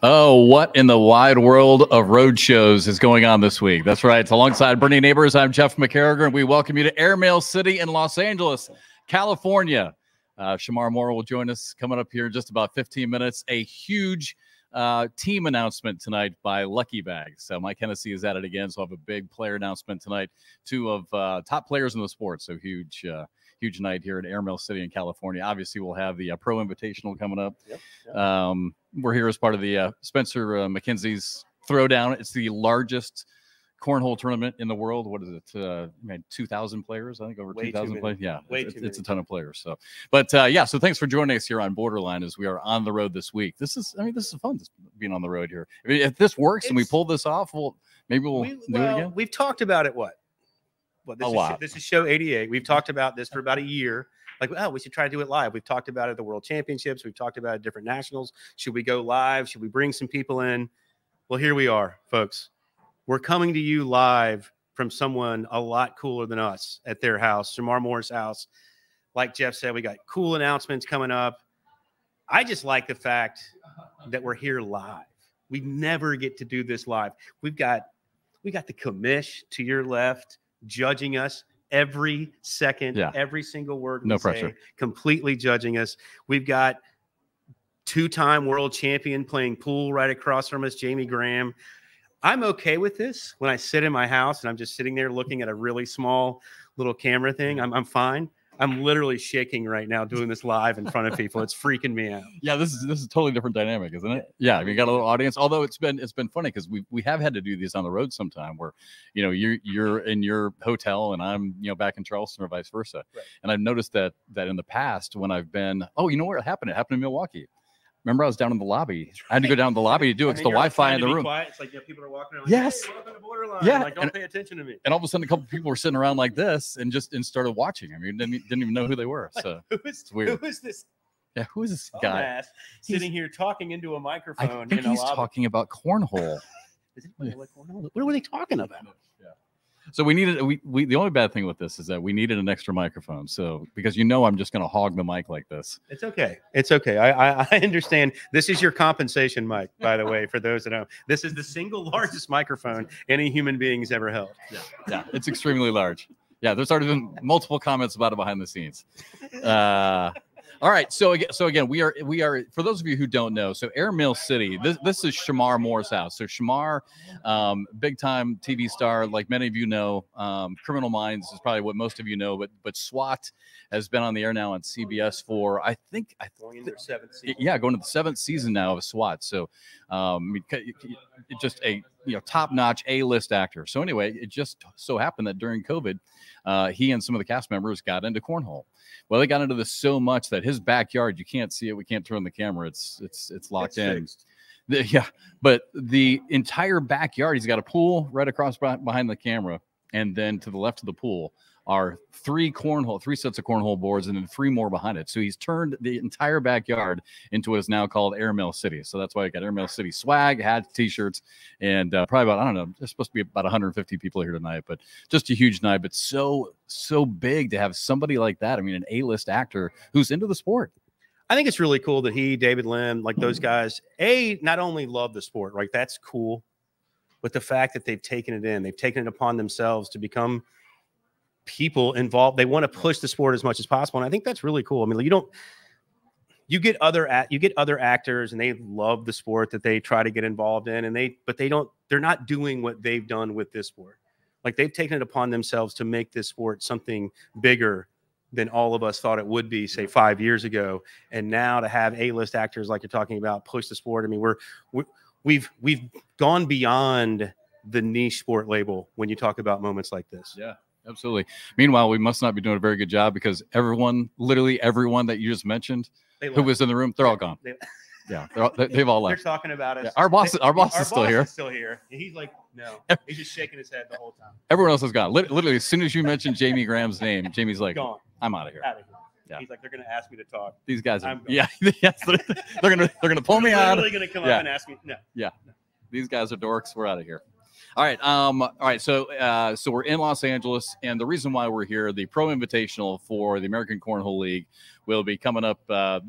Oh, what in the wide world of road shows is going on this week? That's right. It's alongside Bernie Neighbors. I'm Jeff McCarriger, and we welcome you to Airmail City in Los Angeles, California. Shamar Moore will join us coming up here in just about 15 minutes. A huge team announcement tonight by Lucky Bags. So Mike Hennessy is at it again, so I'll have a big player announcement tonight. Two of top players in the sport, so huge night here at Airmail City in California. Obviously, we'll have the Pro Invitational coming up. Yep. We're here as part of the Spencer McKenzie's Throwdown. It's the largest cornhole tournament in the world. What is it? 2,000 players, I think, over 2,000 players. Yeah, it's a ton of players. So, but so thanks for joining us here on BoarderLine as we are on the road this week. This is fun being on the road here. I mean, if this works and we pull this off, maybe we'll do it again. We've talked about it. This is show 88. We've talked about this for about a year. Like, oh, we should try to do it live. We've talked about it at the World Championships. We've talked about it at different nationals. Should we go live? Should we bring some people in? Well, here we are, folks. We're coming to you live from someone a lot cooler than us at their house, Shamar Moore's house. Like Jeff said, we got cool announcements coming up. I just like the fact that we're here live. We never get to do this live. We got the commish to your left judging us every second, every single word. No pressure. Completely judging us. We've got two-time world champion playing pool right across from us, Jamie Graham. I'm okay with this when I sit in my house and I'm just sitting there looking at a really small little camera thing. I'm fine. I'm literally shaking right now doing this live in front of people. It's freaking me out. Yeah, this is a totally different dynamic, isn't it? Yeah, we got a little audience. Although it's been funny because we have had to do these on the road sometime where, you're in your hotel and I'm back in Charleston or vice versa. Right. And I've noticed that in the past when I've been, you know where it happened? It happened in Milwaukee. Remember, I was down in the lobby. I had to go down to the lobby to do it because the Wi-Fi in the room. Quiet. It's like people are walking around. Like, yes. Hey, welcome to BoarderLine. Yeah. Like, don't pay attention to me. And all of a sudden, a couple of people were sitting around like this and started watching. I mean, didn't even know who they were. So it's weird. Who is this? Yeah, who is this guy sitting here talking into a microphone? I think he's talking about cornhole. Is it like cornhole? What were they talking about? Yeah. So we needed the only bad thing with this is that we needed an extra microphone. So because I'm just going to hog the mic like this. It's okay. It's okay. I understand. This is your compensation mic, by the way, for those that know. This is the single largest microphone any human being has ever held. Yeah, it's extremely large. Yeah, there's already been multiple comments about it behind the scenes. All right, so again, we are for those of you who don't know, so Airmail City, this is Shamar Moore's house. So Shamar, big time TV star, like many of you know. Criminal Minds is probably what most of you know, but SWAT has been on the air now on CBS for I think going into their 7th season. Yeah, going to the 7th season now of SWAT. So just a top-notch A-list actor. So anyway, it just so happened that during COVID, he and some of the cast members got into cornhole. Well, they got into this so much that his backyard, you can't see it. We can't turn the camera. It's locked in. But the entire backyard, he's got a pool right across behind the camera. And then to the left of the pool are three sets of cornhole boards and then 3 more behind it. So he's turned the entire backyard into what is now called Airmail City. So that's why I got Airmail City swag, hats, t-shirts, and probably about, I don't know, there's supposed to be about 150 people here tonight, but just a huge night. But so big to have somebody like that. I mean, an A-list actor who's into the sport. I think it's really cool that David Lim, like those guys, not only love the sport, right? That's cool. But the fact that they've taken it upon themselves to become people involved. They want to push the sport as much as possible, and I think that's really cool. I mean, you get other actors, and they love the sport that they try to get involved in, they're not doing what they've done with this sport. Like, they've taken it upon themselves to make this sport something bigger than all of us thought it would be, say 5 years ago. And now to have A-list actors like you're talking about push the sport. I mean, we've gone beyond the niche sport label when you talk about moments like this. Yeah. Absolutely. Meanwhile, we must not be doing a very good job because literally everyone that you just mentioned who was in the room, they're all gone. Yeah, they've all left. They're talking about us. Yeah, our boss is still here. Still here. He's like, no. He's just shaking his head the whole time. Everyone else is gone. Literally, as soon as you mentioned Jamie Graham's name, Jamie's like, gone. I'm out of here. Yeah. He's like, they're going to ask me to talk. These guys are. Yeah. Yes, they're going to pull me out. They're literally going to come up and ask me. No. Yeah. These guys are dorks. We're out of here. All right. All right. So we're in Los Angeles, and the reason why we're here, the Pro Invitational for the American Cornhole League will be coming up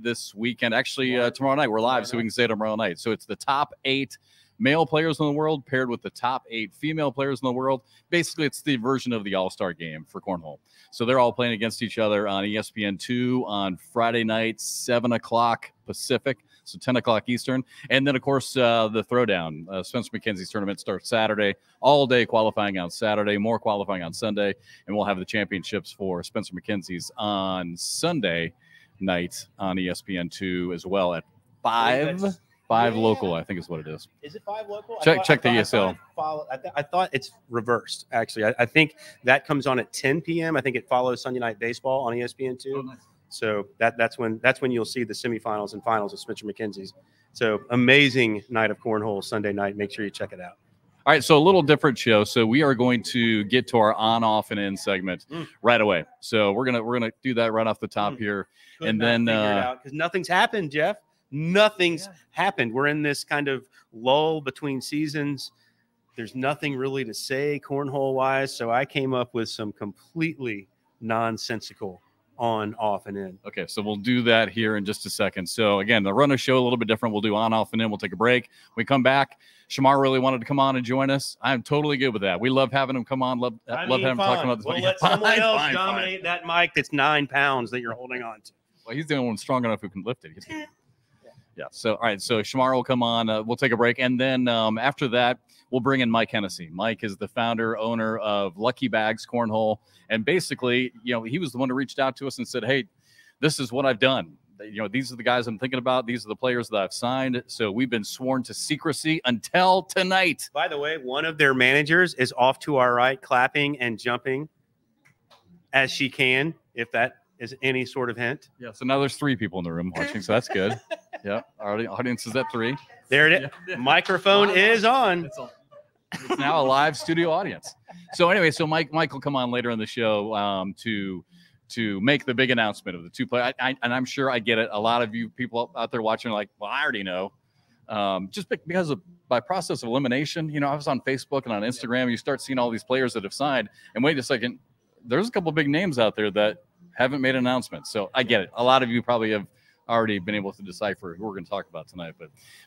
this weekend. Actually, tomorrow night. We're live, so we can say it tomorrow night. So it's the top 8 male players in the world paired with the top 8 female players in the world. Basically, it's the version of the All-Star game for cornhole. So they're all playing against each other on ESPN2 on Friday night, 7 o'clock Pacific, so 10 o'clock Eastern. And then, of course, the Throwdown. Spencer McKenzie's tournament starts Saturday, all day qualifying on Saturday, more qualifying on Sunday. And we'll have the championships for Spencer McKenzie's on Sunday night on ESPN2 as well at 5 local, I think is what it is. Is it 5 local? Check the ESL. I thought it's reversed, actually. I think that comes on at 10 p.m. I think it follows Sunday Night Baseball on ESPN2. Oh, nice. So that's when you'll see the semifinals and finals of Spencer McKenzie's. So amazing night of cornhole Sunday night. Make sure you check it out. All right, so a little different show. So we are going to get to our on, off, and in segment right away. So we're gonna do that right off the top here, and then because nothing's happened, Jeff. Nothing's happened. We're in this kind of lull between seasons. There's nothing really to say cornhole wise. So I came up with some completely nonsensical on, off, and in. Okay, so we'll do that here in just a second. So again, the run of show a little bit different. We'll do on, off, and in. We'll take a break. We come back. Shamar really wanted to come on and join us. I'm totally good with that. We love having him come on. Love having him talking about this. We'll let someone else dominate that mic that's 9 pounds that you're holding on to. Well, he's the only one strong enough who can lift it. Yeah. So, all right. So Shamar will come on. We'll take a break. And then after that, we'll bring in Mike Hennessy. Mike is the founder, owner of Lucky Bags Cornhole. And basically, he was the one who reached out to us and said, hey, this is what I've done. These are the guys I'm thinking about. These are the players that I've signed. So we've been sworn to secrecy until tonight. By the way, one of their managers is off to our right, clapping and jumping as she can, if that is any sort of hint. Yeah. So now there's 3 people in the room watching. So that's good. Yeah. Our audience is at 3. There it is. Yeah. Microphone is on. It's now a live studio audience. So anyway, so Mike will come on later in the show to make the big announcement of the 2 players. And I'm sure I get it. A lot of you people out there watching are like, well, I already know. Just because by process of elimination, I was on Facebook and on Instagram. You start seeing all these players that have signed. And wait a second, there's a couple big names out there that haven't made announcements. So I get it. A lot of you probably have already been able to decipher who we're going to talk about tonight,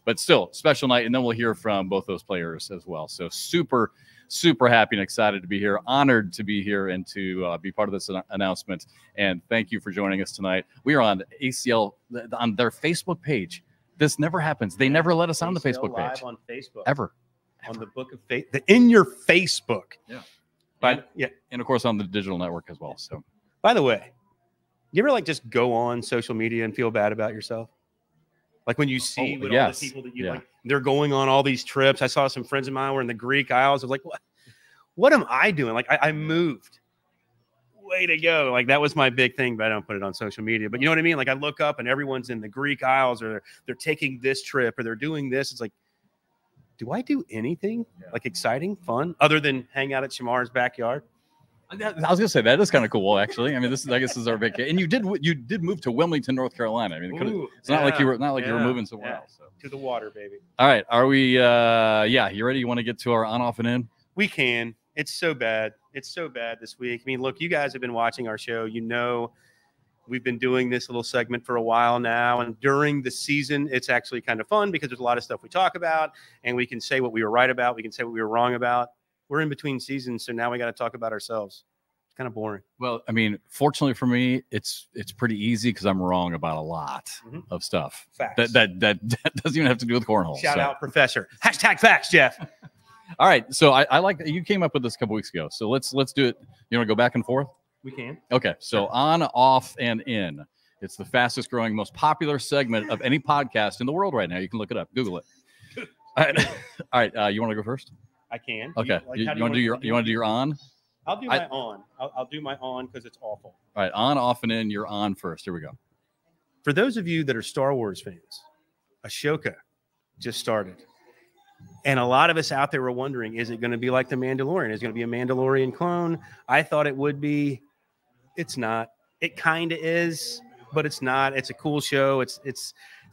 but still special night. And then we'll hear from both those players as well. So super, super happy and excited to be here, honored to be here and to be part of this announcement. And thank you for joining us tonight. We are on ACL on their Facebook page. This never happens. They never let us on the Facebook page. Live on Facebook. Ever. On the book of faith, in your Facebook. Yeah. But and of course on the digital network as well. So by the way, you ever just go on social media and feel bad about yourself? Like when you see all the people that you like, they're going on all these trips. I saw some friends of mine were in the Greek Isles. I was like, what am I doing? Like I moved. Way to go. Like that was my big thing, but I don't put it on social media. But you know what I mean? Like I look up and everyone's in the Greek Isles or they're taking this trip or they're doing this. It's like, do I do anything like exciting, fun, other than hang out at Shamar's backyard? I was gonna say that is kind of cool, actually. I mean, I guess this is our vacation, and you did move to Wilmington, North Carolina. I mean, it's not like you were moving somewhere else. So. To the water, baby. All right, are we? You ready? You want to get to our on, off, and in? We can. It's so bad. It's so bad this week. I mean, look, you guys have been watching our show. We've been doing this little segment for a while now, and during the season, it's actually kind of fun because there's a lot of stuff we talk about, and we can say what we were right about. We can say what we were wrong about. We're in between seasons, so now we got to talk about ourselves. It's kind of boring. Well, I mean, fortunately for me, it's pretty easy because I'm wrong about a lot of stuff. Facts. That doesn't even have to do with cornhole. Shout out, Professor. Hashtag facts, Jeff. All right, so I like you came up with this a couple weeks ago. So let's do it. You want to go back and forth? We can. Okay, so on, off, and in. It's the fastest growing, most popular segment of any podcast in the world right now. You can look it up, Google it. All right. You want to go first? I can. Okay. You want to do your on? I'll do my on. I'll do my on because it's awful. All right. On, off, and in. You're on first. Here we go. For those of you that are Star Wars fans, Ashoka just started. And a lot of us out there were wondering, is it going to be like The Mandalorian? Is it going to be a Mandalorian clone? I thought it would be. It's not. It kind of is. but it's not. It's a cool show. It's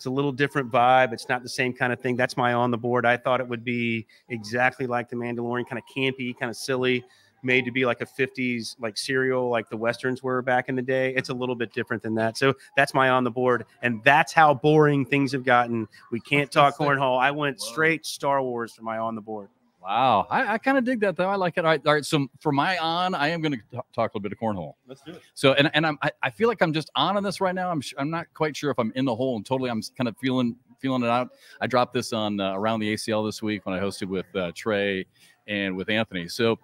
a little different vibe. It's not the same kind of thing. That's my on the board. I thought it would be exactly like The Mandalorian, kind of campy, kind of silly, made to be like a 50s like serial, like the Westerns were back in the day. It's a little bit different than that. So that's my on the board. And that's how boring things have gotten. We can't talk cornhole. I went straight Star Wars for my on the board. Wow. I kind of dig that, though. I like it. All right. So for my on, I am going to talk a little bit of cornhole. Let's do it. So, and I feel like I'm just on this right now. I'm not quite sure if I'm in the hole and totally, I'm kind of feeling it out. I dropped this on Around the ACL this week when I hosted with Trey and with Anthony. So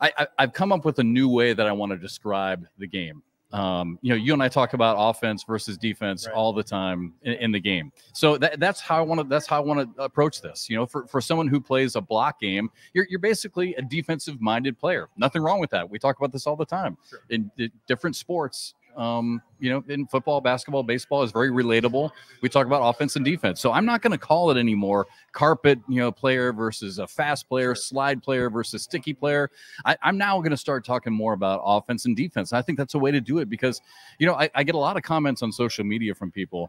I've come up with a new way that I want to describe the game. You and I talk about offense versus defense all the time in the game. So that's how I want to approach this. For someone who plays a block game, you're basically a defensive minded player. Nothing wrong with that. We talk about this all the time in different sports. In football, basketball, baseball is very relatable. We talk about offense and defense. So I'm not going to call it anymore carpet, player versus a fast player, slide player versus sticky player. I'm now going to start talking more about offense and defense. I think that's a way to do it because, I get a lot of comments on social media from people,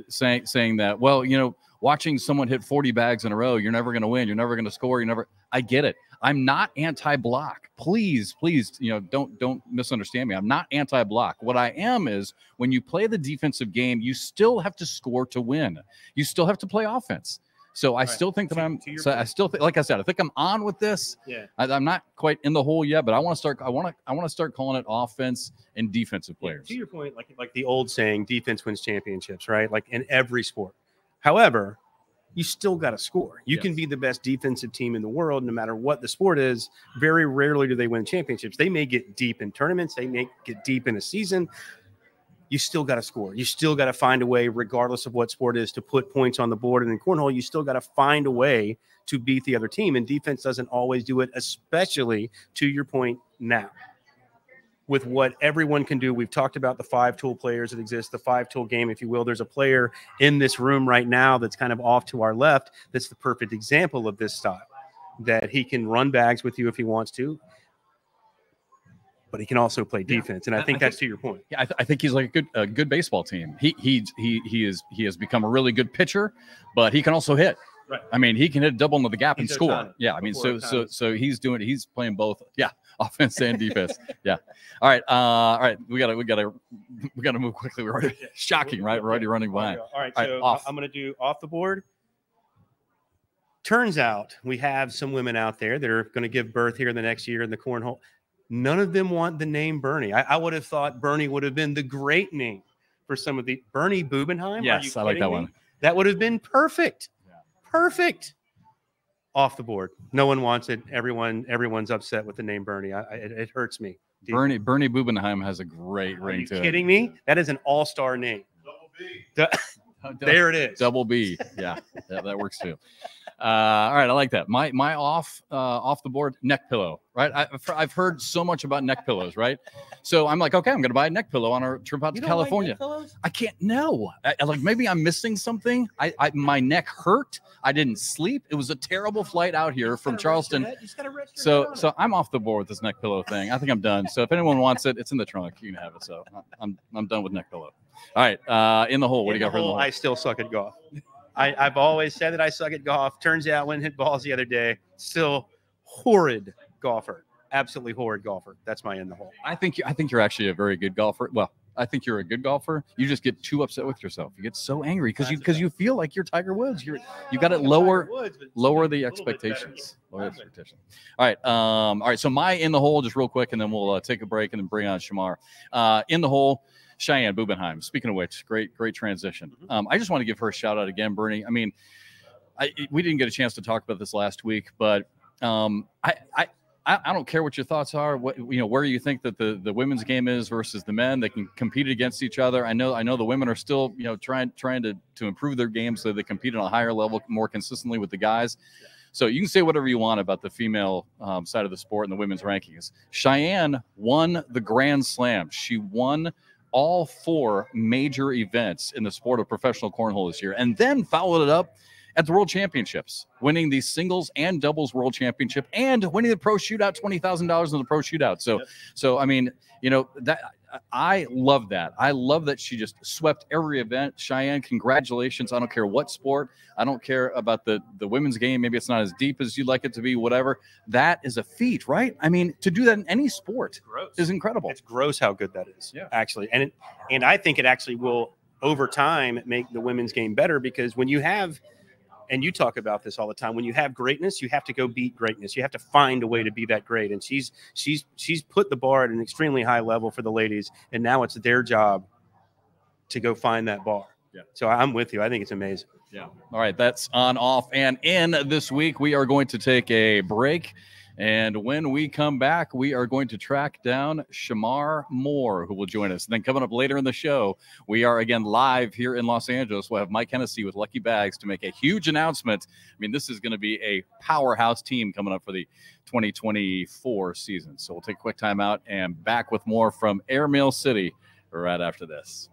saying that, well, watching someone hit 40 bags in a row, you're never going to win. You're never going to score. I get it. I'm not anti-block. Please, don't misunderstand me. I'm not anti-block. What I am is when you play the defensive game, you still have to score to win. You still have to play offense. So I still think that I still think, like I said, I think I'm on with this. Yeah. I'm not quite in the hole yet, but I want to start calling it offense and defensive players. To your point, like the old saying, defense wins championships, right? Like in every sport. However, you still got to score. You can be the best defensive team in the world, no matter what the sport is. Very rarely do they win championships. They may get deep in tournaments. They may get deep in a season. You still got to score. You still got to find a way, regardless of what sport it is, to put points on the board. And in cornhole, you still got to find a way to beat the other team. And defense doesn't always do it, especially to your point now. With what everyone can do, we've talked about the 5-tool players that exist, the 5-tool game, if you will. There's a player in this room right now that's kind of off to our left that's the perfect example of this style, that he can run bags with you if he wants to, but he can also play defense. And I think that's to your point. Yeah, I think he's like a good baseball team. He has become a really good pitcher, but he can also hit. Right. I mean, he can hit double into the gap and score. Yeah. I mean, so he's playing both. Yeah. Offense and defense. Yeah. All right. We gotta move quickly. We're already shocking, right? We're already running behind. All right. So I'm going to do off the board. Turns out we have some women out there that are going to give birth here in the next year in the cornhole. None of them want the name Bernie. I would have thought Bernie would have been the great name for some of the Bernie Bubenheim. Yes, I like that one. That would have been perfect. Yeah. Perfect. Off the board. No one wants it. Everyone's upset with the name Bernie. It hurts me. Bernie Bubenheim has a great ring to it. Are you kidding me? That is an all-star name. Double B. There it is. Double B. Yeah, that works too. All right, I like that. My off the board neck pillow. Right, I've heard so much about neck pillows. Right, so I'm like, okay, I'm going to buy a neck pillow on our trip out to California. Like I can't. No, like maybe I'm missing something. My neck hurt. I didn't sleep. It was a terrible flight out here from Charleston. So I'm off the board with this neck pillow thing. I think I'm done. So if anyone wants it, it's in the trunk. You can have it. So I'm done with neck pillow. All right, in the hole. What do you got for the hole? I still suck at golf. I've always said that I suck at golf. Turns out, when hit balls the other day, still horrid golfer. Absolutely horrid golfer. That's my in the hole. I think you're actually a very good golfer. Well, I think you're a good golfer. You just get too upset with yourself. You get so angry because you feel like you're Tiger Woods. You got to lower the expectations. Lower the expectation. All right. So my in the hole, just real quick, and then we'll take a break and then bring on Shamar. In the hole, Cheyenne Bubenheim. Speaking of which, great transition. I just want to give her a shout out again, Bernie. I mean, we didn't get a chance to talk about this last week, but I don't care what your thoughts are. Where you think that the women's game is versus the men. They can compete against each other. I know the women are still trying to improve their game so they compete on a higher level more consistently with the guys. Yeah. So you can say whatever you want about the female side of the sport and the women's rankings. Cheyenne won the Grand Slam. She won all 4 major events in the sport of professional cornhole this year, and then followed it up at the World Championships, winning the singles and doubles World Championship and winning the Pro Shootout, $20,000 in the Pro Shootout. So, so I mean, you know, that I love that. I love that she just swept every event. Cheyenne, congratulations. I don't care what sport. I don't care about the women's game. Maybe it's not as deep as you'd like it to be, whatever. That is a feat, right? I mean, to do that in any sport is incredible. It's gross how good that is, actually. And I think it actually will, over time, make the women's game better, because when you have, and you talk about this all the time, when you have greatness, you have to go beat greatness. You have to find a way to be that great. And she's put the bar at an extremely high level for the ladies, and now it's their job to go find that bar. Yeah. So I'm with you. I think it's amazing. Yeah. All right. That's on, off, and in this week. We are going to take a break. And when we come back, we are going to track down Shamar Moore, who will join us. And then coming up later in the show, we are again live here in Los Angeles. We'll have Mike Hennessy with Lucky Bags to make a huge announcement. I mean, this is going to be a powerhouse team coming up for the 2024 season. So we'll take a quick time out and back with more from Airmail City right after this.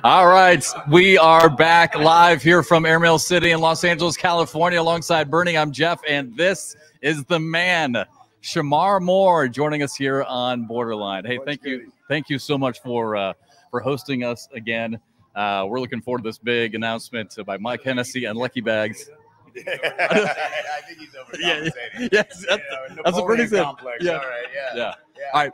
All right, we are back live here from Airmail City in Los Angeles, California, alongside Bernie. I'm Jeff, and this is the man, Shamar Moore, joining us here on BoarderLine. Hey, thank you so much for hosting us again. We're looking forward to this big announcement by Mike Hennessy and Lucky Bags. I think he's overcompensating. Yes, that's what Bernie said. Complex. Yeah. All right, yeah. All right.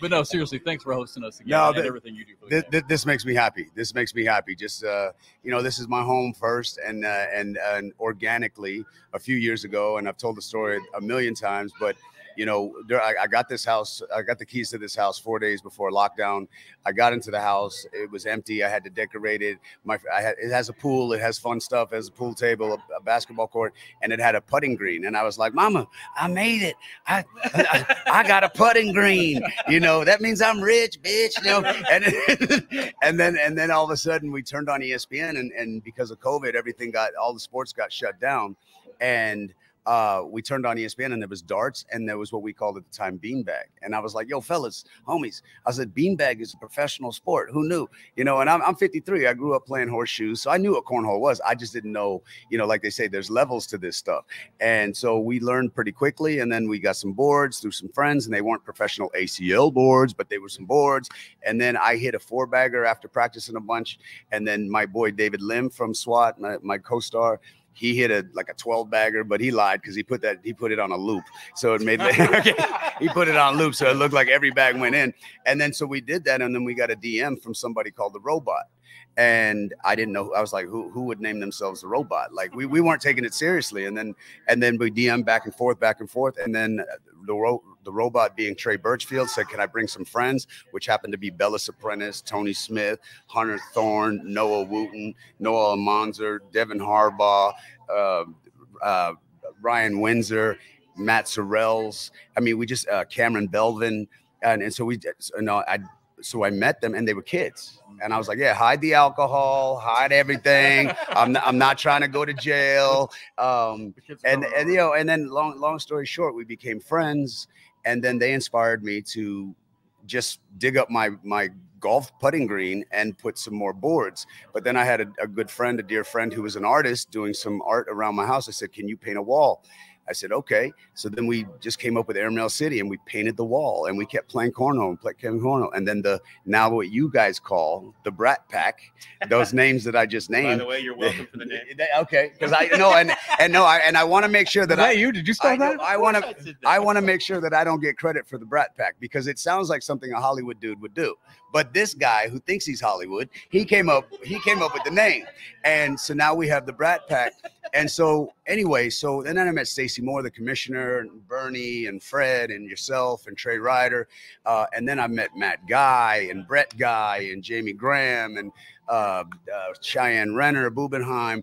But no, seriously, thanks for hosting us again and everything you do for the game. This makes me happy. This makes me happy. Just you know, this is my home first, and organically a few years ago, and I've told the story a million times, but you know, I got this house. I got the keys to this house 4 days before lockdown. I got into the house. It was empty. I had to decorate it. It has a pool. It has fun stuff. It has a pool table, a basketball court, and it had a putting green. And I was like, Mama, I made it. I got a putting green. You know, that means I'm rich, bitch. You know, and then all of a sudden we turned on ESPN, and because of COVID, all the sports got shut down, and we turned on ESPN, and there was darts, and there was what we called at the time beanbag. And I was like, yo, fellas, homies, I said, beanbag is a professional sport. Who knew? You know, and I'm 53. I grew up playing horseshoes, so I knew what cornhole was. I just didn't know, you know, like they say, there's levels to this stuff. And so we learned pretty quickly, and then we got some boards through some friends, and they weren't professional ACL boards, but they were some boards. And then I hit a 4-bagger after practicing a bunch. And then my boy David Lim from SWAT, my co-star, he hit like a 12 bagger, but he lied because he put it on a loop. So it made, he put it on loop. So it looked like every bag went in. And then, so we did that. And then we got a DM from somebody called the Robot. And I didn't know. I was like, who would name themselves the Robot? Like we weren't taking it seriously. And then we DM back and forth. And then the Robot, being Trey Birchfield, said, can I bring some friends? Which happened to be Bella Sopranis, Tony Smith, Hunter Thorne, Noah Wooten, Noah Almanzar, Devin Harbaugh, Ryan Windsor, Matt Sorrells. I mean, we just Cameron Belvin. And so I met them, and they were kids. And I was like, yeah, hide the alcohol, hide everything. I'm not trying to go to jail. And then long story short, we became friends. And then they inspired me to just dig up my golf putting green and put some more boards. But then I had a good friend, a dear friend, who was an artist doing some art around my house. I said, can you paint a wall? I said, okay. So then we just came up with Airmail City, and we painted the wall, and we kept playing cornhole. And then now what you guys call the Brat Pack, those names that I just named. By the way, you're welcome for the name. Okay, because I know, and I want to make sure that did you start that? I want to make sure that I don't get credit for the Brat Pack, because it sounds like something a Hollywood dude would do. But this guy who thinks he's Hollywood, he came up with the name, and so now we have the Brat Pack. And so anyway, then I met Stacey Moore, the commissioner, and Bernie and Fred and yourself and Trey Ryder. And then I met Matt Guy and Brett Guy and Jamie Graham and Cheyenne Renner, Bubenheim.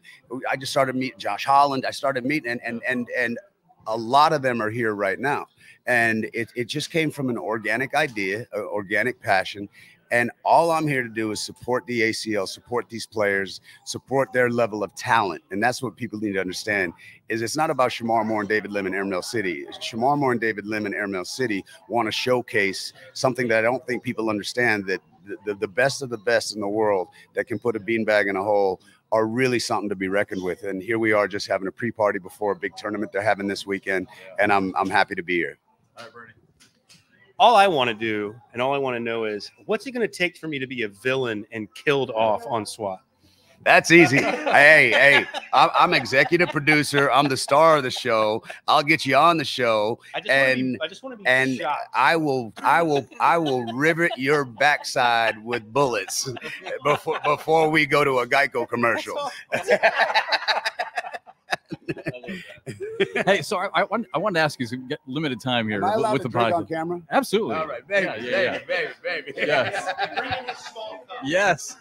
I just started meeting Josh Holland. I started meeting, and a lot of them are here right now. And it just came from an organic idea, an organic passion. And all I'm here to do is support the ACL, support these players, support their level of talent. And that's what people need to understand, is it's not about Shamar Moore and David Lim in Airmail City. Shamar Moore and David Lim in Airmail City want to showcase something that I don't think people understand, that the best of the best in the world that can put a beanbag in a hole are really something to be reckoned with. And here we are, just having a pre-party before a big tournament they're having this weekend. And I'm happy to be here. All right, Bernie. All I want to do, and all I want to know is, what's it going to take for me to be a villain and killed off on SWAT? That's easy. Hey, I'm executive producer. I'm the star of the show. I'll get you on the show, I just want to be shot. I will rivet your backside with bullets before we go to a Geico commercial. Hey, so I wanted to ask you, some limited time here with the project. On camera? Absolutely. All right, baby, baby. Yes. Yes.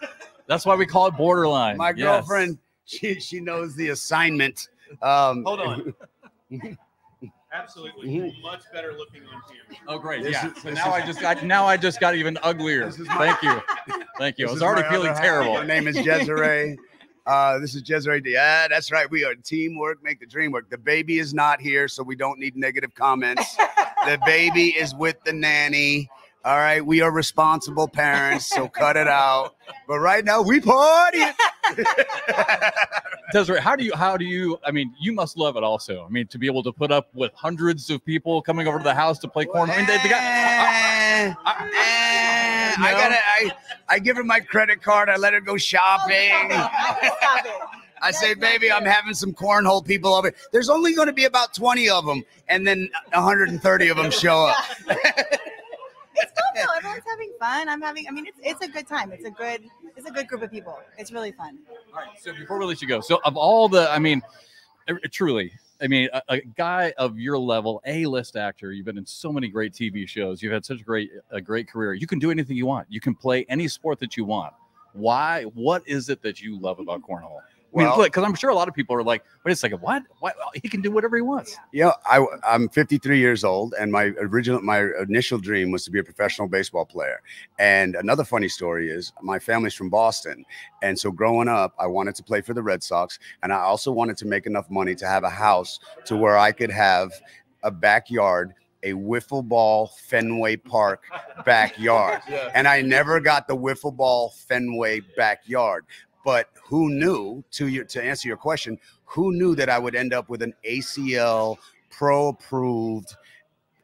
That's why we call it BoarderLine. My girlfriend, she knows the assignment. Hold on. Absolutely, much better looking on camera. Oh, great! So now I just got even uglier. Thank you. I was already feeling terrible. Her name is Desiree. This is Desiree. Yeah, that's right. We are teamwork, make the dream work. The baby is not here, so we don't need negative comments. The baby is with the nanny. All right, we are responsible parents, so cut it out. But right now, we party. Desiree, how do you? I mean, you must love it also. I mean, to be able to put up with hundreds of people coming over to the house to play cornhole. I give her my credit card. I let her go shopping. I say, baby, I'm having some cornhole people over. There's only going to be about 20 of them, and then 130 of them show up. It's fun though. Everyone's having fun. It's a good time. It's a good group of people. It's really fun. All right. So before we let you go, so of all the, truly, a guy of your level, A-list actor, you've been in so many great TV shows. You've had such a great career. You can do anything you want. You can play any sport that you want. Why? What is it that you love about cornhole? Because I'm sure a lot of people are like, wait a second, what? He can do whatever he wants. Yeah, I'm 53 years old, and my initial dream was to be a professional baseball player. And another funny story is my family's from Boston. And so growing up, I wanted to play for the Red Sox. And I also wanted to make enough money to have a house to where I could have a backyard, a wiffle ball Fenway Park backyard. Yeah. And I never got the wiffle ball Fenway backyard. But who knew, to answer your question, who knew that I would end up with an ACL pro-approved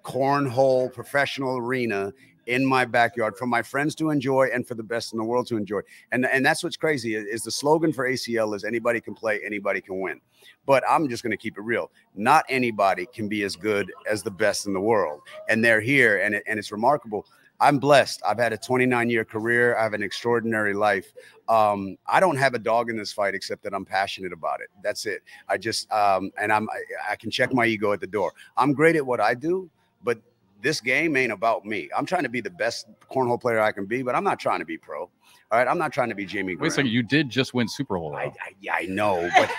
cornhole professional arena in my backyard for my friends to enjoy and for the best in the world to enjoy. And that's what's crazy is the slogan for ACL is anybody can play, anybody can win. But I'm just going to keep it real. Not anybody can be as good as the best in the world. And they're here, and it's remarkable. I'm blessed. I've had a 29-year career. I have an extraordinary life. I don't have a dog in this fight except that I'm passionate about it. That's it. I just and I can check my ego at the door. I'm great at what I do, but this game ain't about me. I'm trying to be the best cornhole player I can be, but I'm not trying to be pro. All right, I'm not trying to be Jamie Graham. Wait a second, you did just win Super Bowl. I know, but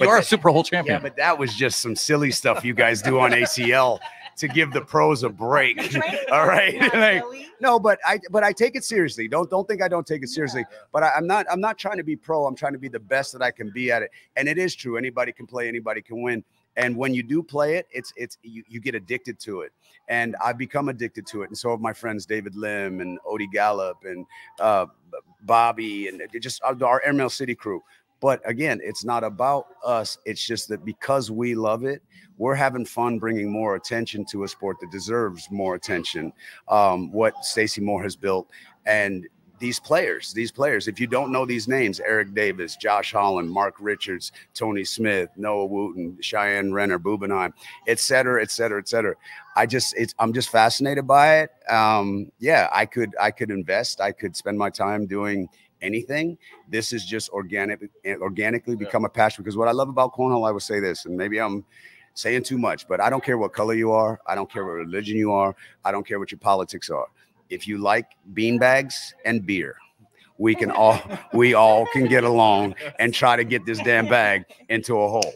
you are a Super Bowl champion. Yeah, but that was just some silly stuff you guys do on ACL to give the pros a break. All right. Like, no, but I take it seriously. Don't think I don't take it seriously. But I'm not trying to be pro. I'm trying to be the best that I can be at it. And it is true. Anybody can play, anybody can win. And when you do play it, you get addicted to it. And I've become addicted to it. And so have my friends David Lim and Odie Gallup and Bobby and just our Airmail City crew. But again, it's not about us. It's just that because we love it, we're having fun bringing more attention to a sport that deserves more attention. What Stacey Moore has built, and these players, if you don't know these names, Eric Davis, Josh Holland, Mark Richards, Tony Smith, Noah Wooten, Cheyenne Renner, Bubenheim, et cetera, et cetera, et cetera. I'm just fascinated by it. Yeah, I could invest. I could spend my time doing anything. This is just organically become a passion, because what I love about cornhole, I would say this, and maybe I'm saying too much, but I don't care what color you are. I don't care what religion you are. I don't care what your politics are. If you like beanbags and beer, we all can get along and try to get this damn bag into a hole.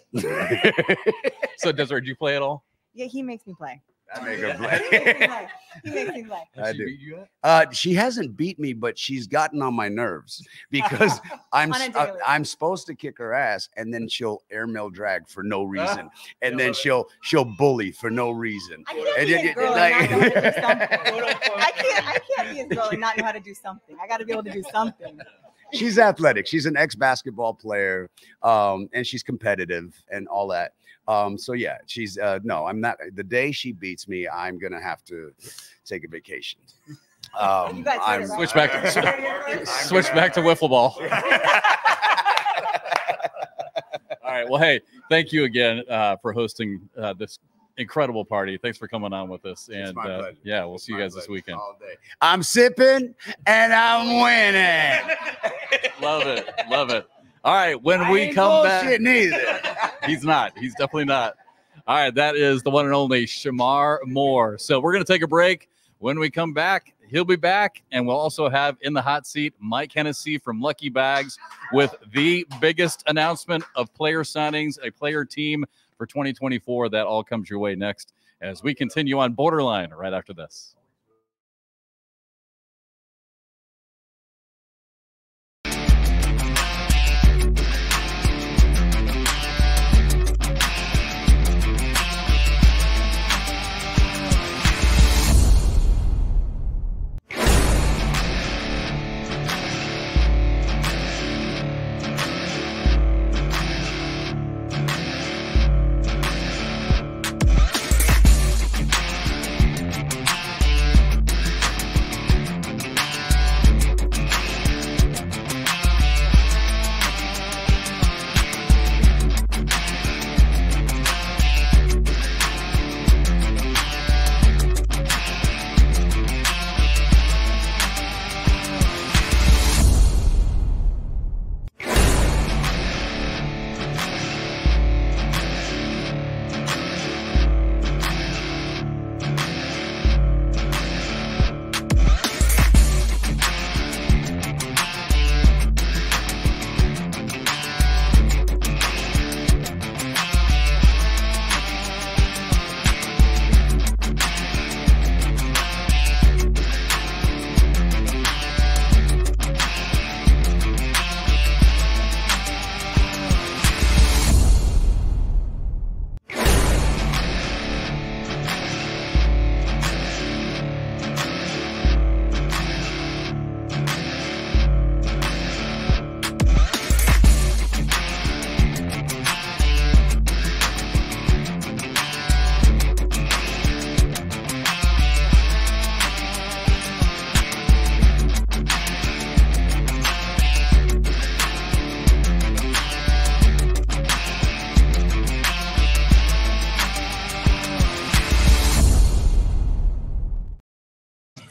So Desiree, do you play at all? Yeah, he makes me play. I make her play. He makes me play. I do. She hasn't beat me, but she's gotten on my nerves because I'm supposed to kick her ass, and then she'll airmail drag for no reason, and then she'll bully for no reason. I can't be a girl and not know how to do something. I can't be a girl and not know how to do something. I got to be able to do something. She's athletic. She's an ex-basketball player, and she's competitive and all that. So yeah, she's no, I'm not. The day she beats me, I'm gonna have to take a vacation. Switch back to wiffle ball. All right. Well, hey, thank you again for hosting this incredible party. Thanks for coming on with us. And yeah, we'll see you guys this weekend. All day. I'm sipping and I'm winning. Love it. Love it. All right. When we come back, neither. He's not. He's definitely not. All right. That is the one and only Shamar Moore. So we're going to take a break. When we come back, he'll be back. And we'll also have in the hot seat Mike Hennessy from Lucky Bags with the biggest announcement of player signings, a player team for 2024. That all comes your way next as we continue on BoarderLine right after this.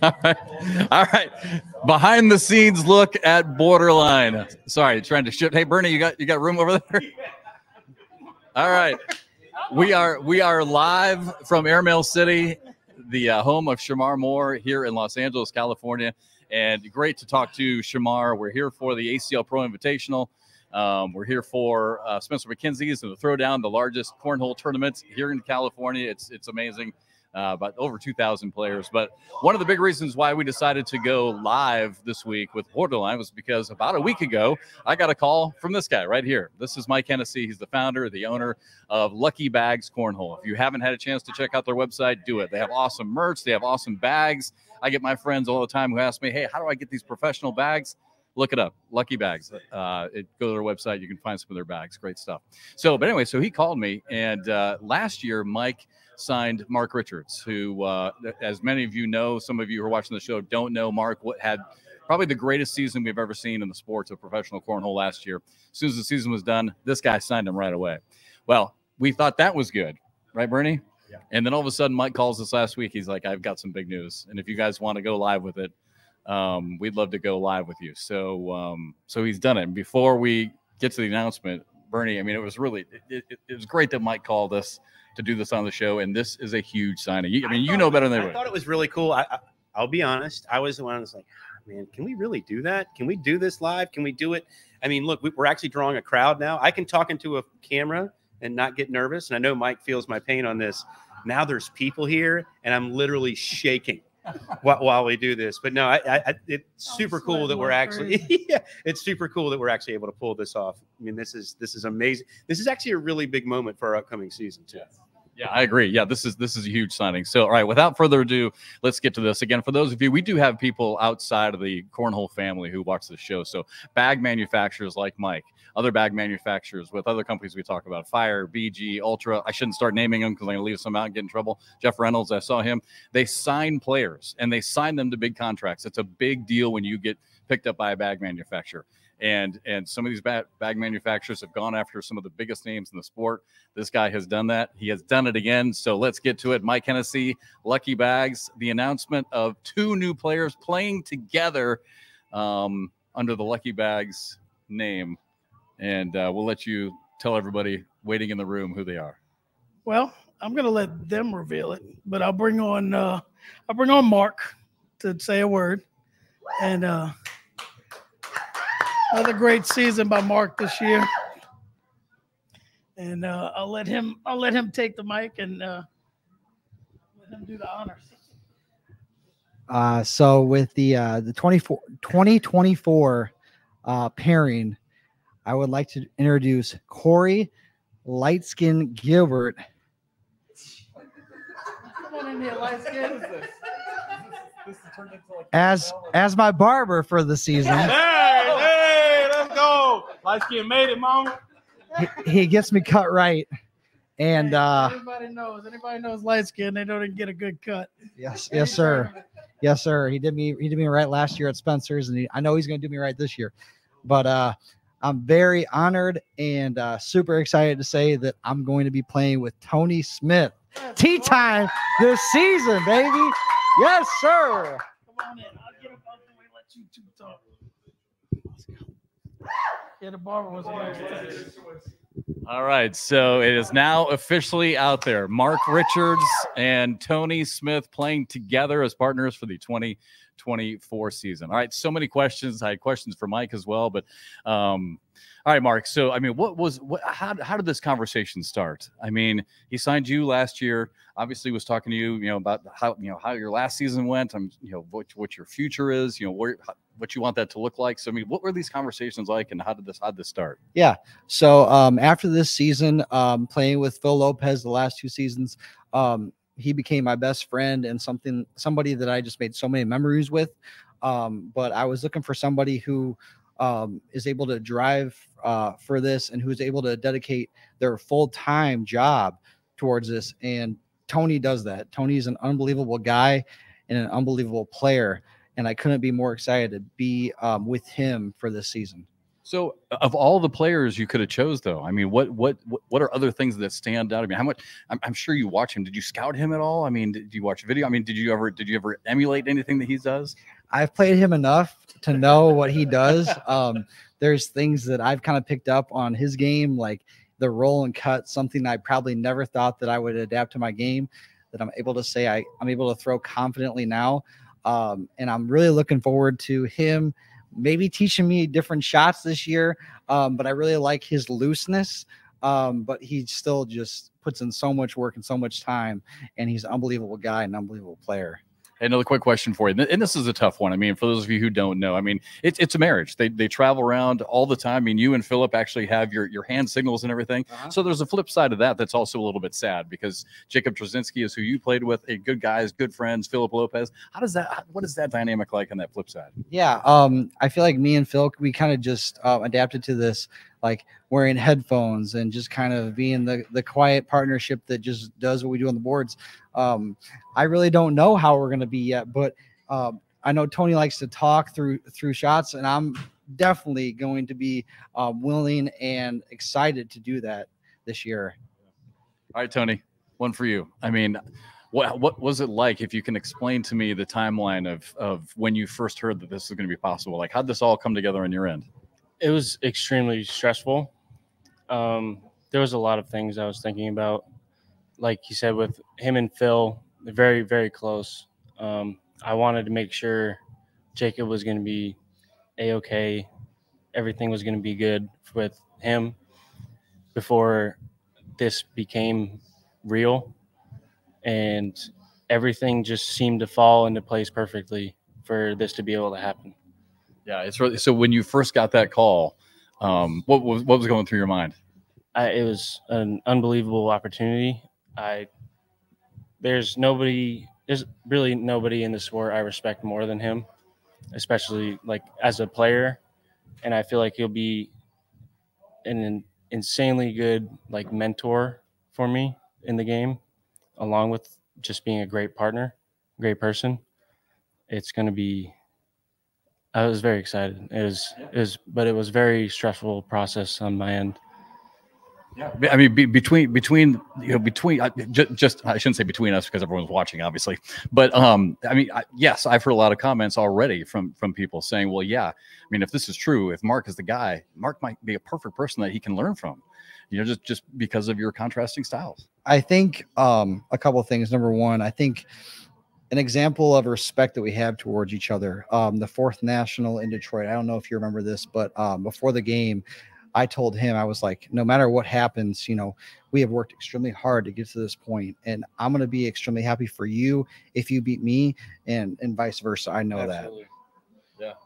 All right. All right. Behind the scenes look at BoarderLine. Sorry, trying to shift. Hey, Bernie, you got room over there? All right. We are live from Airmail City, the home of Shamar Moore here in Los Angeles, California. And great to talk to Shamar. We're here for the ACL Pro Invitational. We're here for Spencer McKenzie's and the Throwdown, the largest cornhole tournament here in California. It's amazing. About over 2,000 players. But one of the big reasons why we decided to go live this week with BoarderLine was because about a week ago, I got a call from this guy right here. This is Mike Hennessy. He's the founder, the owner of Lucky Bags Cornhole. If you haven't had a chance to check out their website, do it. They have awesome merch. They have awesome bags. I get my friends all the time who ask me, hey, how do I get these professional bags? Look it up, Lucky Bags. Go to their website. You can find some of their bags. Great stuff. But anyway, so he called me, and last year, Mike signed Mark Richards, who, as many of you know, some of you who are watching the show don't know, Mark had probably the greatest season we've ever seen in the sports of professional cornhole last year. As soon as the season was done, this guy signed him right away. Well, we thought that was good. Right, Bernie? Yeah. And then all of a sudden, Mike calls us last week. He's like, I've got some big news. And if you guys want to go live with it, we'd love to go live with you. So he's done it. And before we get to the announcement, Bernie, I mean, it was really, it was great that Mike called us to do this on the show, and this is a huge signing. I mean, you know better than anybody. I thought it was really cool. I'll be honest. I was the one who was like, man, can we really do that? Can we do this live? Can we do it? I mean, look, we're actually drawing a crowd now. I can talk into a camera and not get nervous, and I know Mike feels my pain on this. Now there's people here, and I'm literally shaking while we do this. But no, it's super cool that we're actually it's super cool that we're actually able to pull this off. I mean, this is amazing. This is actually a really big moment for our upcoming season too. Yeah, I agree. Yeah, this is a huge signing. So, all right, without further ado, let's get to this. Again, for those of you, we do have people outside of the cornhole family who watch the show. So, bag manufacturers like Mike, other bag manufacturers with other companies we talk about, Fire, BG, Ultra. I shouldn't start naming them because I'm going to leave some out and get in trouble. Jeff Reynolds, I saw him. They sign players, and they sign them to big contracts. It's a big deal when you get picked up by a bag manufacturer. And some of these bag manufacturers have gone after some of the biggest names in the sport. This guy has done that. He has done it again. So let's get to it. Mike Hennessy, Lucky Bags, the announcement of 2 new players playing together under the Lucky Bags name. And we'll let you tell everybody waiting in the room who they are. Well, I'm going to let them reveal it, but I'll bring on Mark to say a word. And another great season by Mark this year, and I'll let him take the mic and let him do the honors. So with the 2024 pairing, I would like to introduce Corey Lightskin Gilbert. Come on in here, Lightskin. As my barber for the season. Hey, let's go. Lightskin made it, mama. He gets me cut right. And anybody knows Lightskin, they don't get a good cut. Yes, sir. Yes, sir. He did me right last year at Spencer's, and I know he's going to do me right this year. But I'm very honored and super excited to say that I'm going to be playing with Tony Smith. Tea time this season, baby. Yes, sir. Come on in. I'll get him out the way. Let you two talk. Yeah, the barber was a nice. All right, so it is now officially out there. Mark Richards and Tony Smith playing together as partners for the 2024 season. All right, so many questions. I had questions for Mike as well, but all right, Mark. So, I mean, how did this conversation start? I mean, he signed you last year. Obviously, was talking to you, about how your last season went. What your future is. What you want that to look like. So, I mean, what were these conversations like, and how did this start? Yeah. So, after this season, playing with Phil Lopez the last 2 seasons, he became my best friend and somebody that I just made so many memories with. But I was looking for somebody who is able to drive for this and who's able to dedicate their full-time job towards this. And Tony does that. Tony's an unbelievable guy and an unbelievable player. And I couldn't be more excited to be with him for this season. So, of all the players you could have chose, though, I mean, what are other things that stand out? I mean, how much? I'm sure you watch him. Did you scout him at all? I mean, did you watch video? I mean, did you ever emulate anything that he does? I've played him enough to know what he does. There's things that I've kind of picked up on his game, like the roll and cut, something I probably never thought that I would adapt to my game, that I'm able to say I'm able to throw confidently now. And I'm really looking forward to him maybe teaching me different shots this year. But I really like his looseness. But he still just puts in so much work and so much time, and he's an unbelievable guy, an unbelievable player. Another quick question for you, and this is a tough one. I mean, for those of you who don't know, I mean, it's a marriage. They travel around all the time. I mean, you and Philip actually have your hand signals and everything. So there's a flip side of that that's also a little bit sad, because Jacob Trzynski is who you played with, a good guys, good friends. Philip Lopez. What is that dynamic like on that flip side? Yeah, I feel like me and Phil, we kind of just adapted to this, like wearing headphones and just kind of being the quiet partnership that just does what we do on the boards. I really don't know how we're going to be yet, but I know Tony likes to talk through shots, and I'm definitely going to be willing and excited to do that this year. All right, Tony, one for you. I mean, what was it like, if you can explain to me the timeline of when you first heard that this was going to be possible? Like, how'd this all come together on your end? It was extremely stressful. There was a lot of things I was thinking about. Like you said, with him and Phil, they're very, very close. I wanted to make sure Jacob was going to be A-okay. Everything was going to be good with him before this became real. And everything just seemed to fall into place perfectly for this to be able to happen. Yeah, it's really, so when you first got that call, what was going through your mind? It was an unbelievable opportunity. There's really nobody in the sport I respect more than him, especially like as a player. And I feel like he'll be an insanely good like mentor for me in the game, along with just being a great partner, great person. It's going to be, I was very excited. But it was a very stressful process on my end. Yeah, I mean, between just I shouldn't say between us, because everyone's watching, obviously. But I mean, yes, I've heard a lot of comments already from people saying, well, yeah, I mean, if this is true, if Mark is the guy, Mark might be a perfect person that he can learn from, just because of your contrasting styles. I think a couple of things. Number one, I think an example of respect that we have towards each other. The fourth national in Detroit. I don't know if you remember this, but before the game, I told him, I was like, no matter what happens, we have worked extremely hard to get to this point, and I'm going to be extremely happy for you if you beat me, and vice versa. I know Absolutely. that. Yeah. All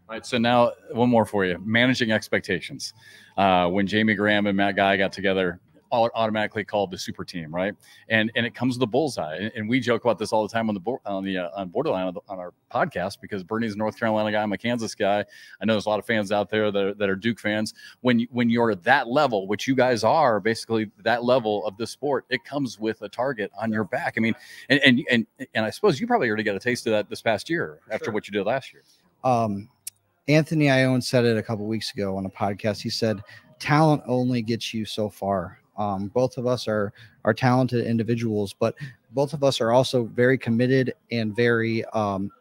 right. So now one more for you. Managing expectations. When Jamie Graham and Matt Guy got together, automatically called the super team, right? And it comes with the bullseye. And we joke about this all the time on BoarderLine on our podcast, because Bernie's a North Carolina guy, I'm a Kansas guy. I know there's a lot of fans out there that are Duke fans. When you're at that level, which you guys are, basically that level of the sport, it comes with a target on your back. I mean, and I suppose you probably already got a taste of that this past year after what you did last year. Anthony Ione said it a couple weeks ago on a podcast. He said, talent only gets you so far. Both of us are talented individuals, but both of us are also very committed and very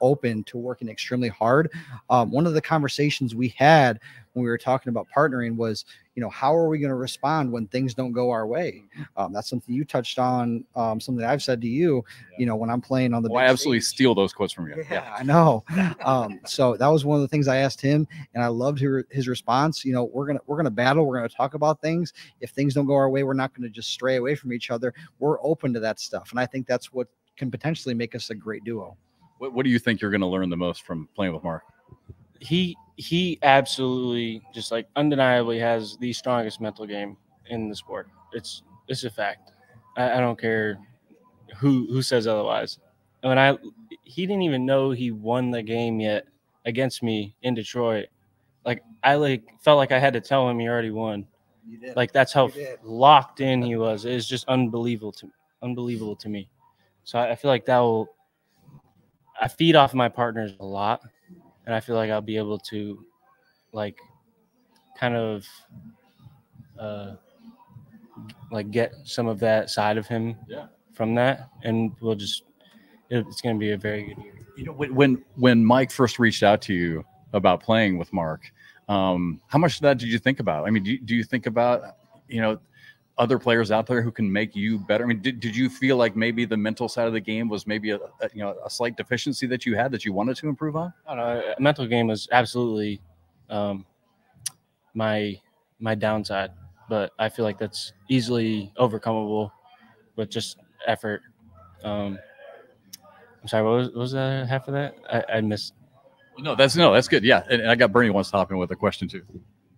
open to working extremely hard. One of the conversations we had when we were talking about partnering was, how are we going to respond when things don't go our way? That's something you touched on, something I've said to you, when I'm playing on the big I absolutely stage. steal those quotes from you. Yeah, I know. So that was one of the things I asked him, and I loved his response. We're gonna battle. We're gonna talk about things. If things don't go our way, we're not gonna just stray away from each other. We're open to that stuff, and I think that's what can potentially make us a great duo. What do you think you're going to learn the most from playing with Mark? He absolutely, just like undeniably, has the strongest mental game in the sport. It's a fact. I don't care who says otherwise. He didn't even know he won the game yet against me in Detroit. I felt like I had to tell him he already won. You did. Like, that's how locked in he was. It was just unbelievable to me. So I feel like I feed off my partners a lot, and I feel like I'll be able to kind of like get some of that side of him from that, and it's going to be a very good year. You know, when Mike first reached out to you about playing with Mark, how much of that did you think about? I mean, do you think about, you know, other players out there who can make you better? I mean, did you feel like maybe the mental side of the game was maybe a slight deficiency that you had that you wanted to improve on? I don't know. Mental game was absolutely my downside, but I feel like that's easily overcomable with just effort. I'm sorry, what was that half of that? I missed. No, that's good. Yeah, and I got Bernie wants to hop in with a question too.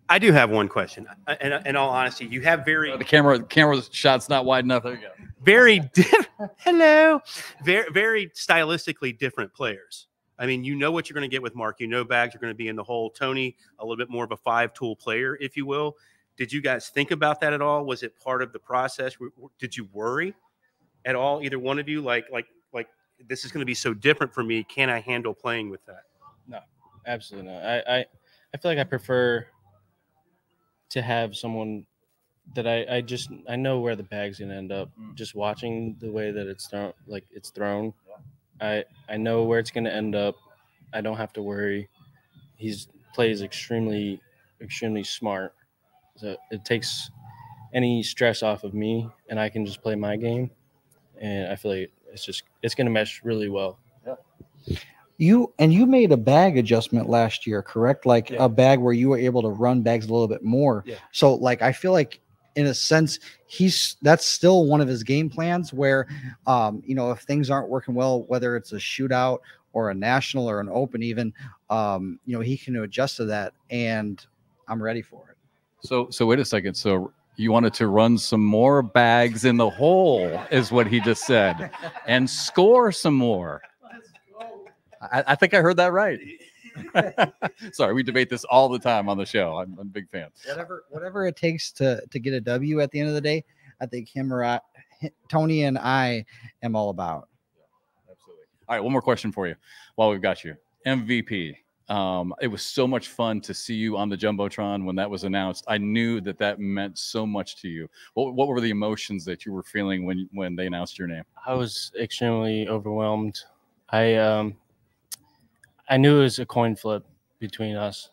I do have one question. In all honesty, you have very the camera shot's not wide enough. There you go. Very very stylistically different players. I mean, you know what you're going to get with Mark. You know Bags are going to be in the hole. Tony, a little bit more of a 5-tool player, if you will. Did you guys think about that at all? Was it part of the process? Did you worry at all, either one of you, like this is going to be so different for me? Can I handle playing with that? No, absolutely not. I feel like I prefer to have someone that I know where the bag's going to end up. Just watching the way that it's thrown. I know where it's going to end up. I don't have to worry. He plays extremely, extremely smart. So it takes any stress off of me, and I can just play my game. And I feel like it's going to mesh really well. Yeah. You made a bag adjustment last year, correct? Like a bag where you were able to run bags a little bit more. Yeah. So like I feel like in a sense that's still one of his game plans where if things aren't working well, whether it's a shootout or a national or an open even, he can adjust to that, and I'm ready for it. So wait a second. So you wanted to run some more bags in the hole is what he just said, and score some more. I think I heard that right. Sorry, we debate this all the time on the show. I'm a big fan. Whatever it takes to get a W at the end of the day, I think Tony and I am all about. Absolutely. All right, one more question for you while we've got you. MVP. It was so much fun to see you on the Jumbotron when that was announced. I knew that meant so much to you. What were the emotions that you were feeling when they announced your name? I was extremely overwhelmed. I knew it was a coin flip between us.